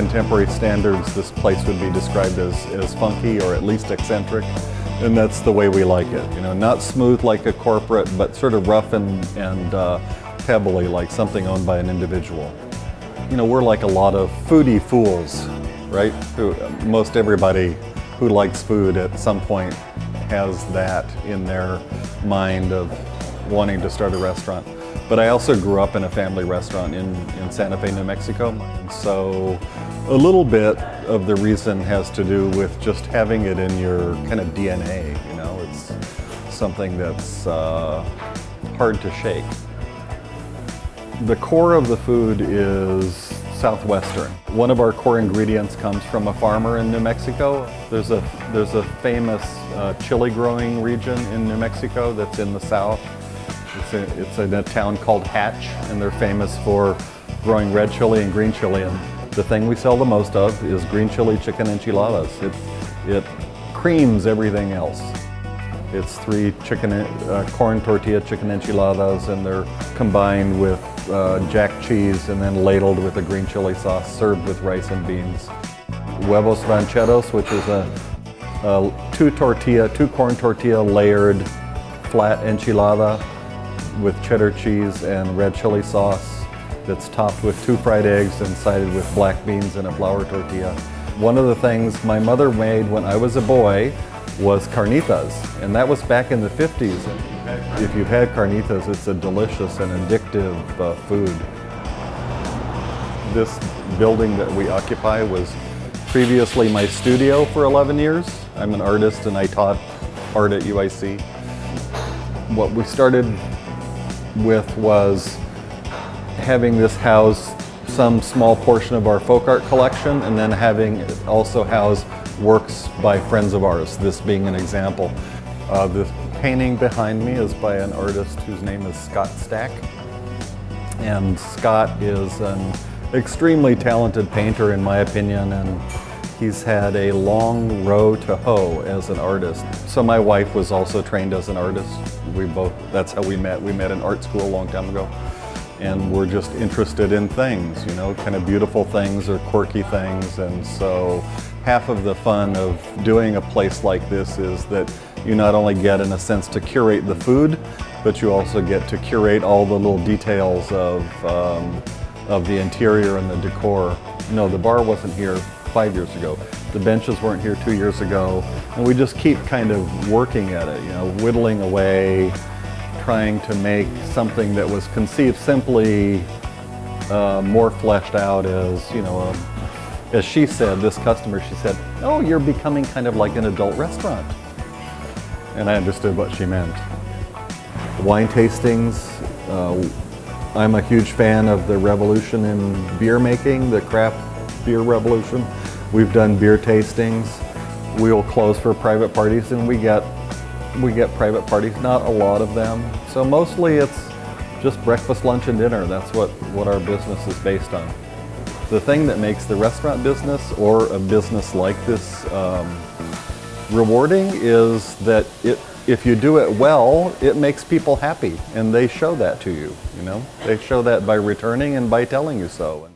contemporary standards, this place would be described as funky or at least eccentric. And that's the way we like it. You know, not smooth like a corporate, but sort of rough and pebbly like something owned by an individual. You know, we're like a lot of foodie fools, right? Most everybody who likes food at some point has that in their mind of wanting to start a restaurant. But I also grew up in a family restaurant in Santa Fe, New Mexico. And so a little bit of the reason has to do with just having it in your kind of DNA, you know? It's something that's hard to shake. The core of the food is Southwestern. One of our core ingredients comes from a farmer in New Mexico. There's a famous chili growing region in New Mexico that's in the south. It's in a town called Hatch, and they're famous for growing red chili and green chili. And the thing we sell the most of is green chili chicken enchiladas. It creams everything else. It's 3 corn tortilla chicken enchiladas, and they're combined with jack cheese and then ladled with a green chili sauce, served with rice and beans. Huevos rancheros, which is a 2 corn tortilla layered flat enchilada with cheddar cheese and red chili sauce that's topped with 2 fried eggs and sided with black beans and a flour tortilla. One of the things my mother made when I was a boy was carnitas, and that was back in the 50s. If you've had carnitas, it's a delicious and addictive food. This building that we occupy was previously my studio for 11 years. I'm an artist and I taught art at UIC. What we started with was having this house some small portion of our folk art collection, and then having it also house works by friends of ours, this being an example. The painting behind me is by an artist whose name is Scott Stack. And Scott is an extremely talented painter in my opinion, and he's had a long road to hoe as an artist. So my wife was also trained as an artist. That's how we met. We met in art school a long time ago. And we're just interested in things, you know, kind of beautiful things or quirky things. And so half of the fun of doing a place like this is that you not only get, in a sense, to curate the food, but you also get to curate all the little details of the interior and the decor. No, the bar wasn't here 5 years ago. The benches weren't here 2 years ago. And we just keep kind of working at it, you know, whittling away, trying to make something that was conceived simply more fleshed out as, you know, as she said, this customer, she said, "Oh, you're becoming kind of like an adult restaurant." And I understood what she meant. Wine tastings. I'm a huge fan of the revolution in beer making, the craft beer revolution. We've done beer tastings. We'll close for private parties, and we get private parties, not a lot of them. So mostly it's just breakfast, lunch, and dinner. That's what our business is based on. The thing that makes the restaurant business, or a business like this, rewarding is that if you do it well, it makes people happy, and they show that to you, you know? They show that by returning and by telling you so.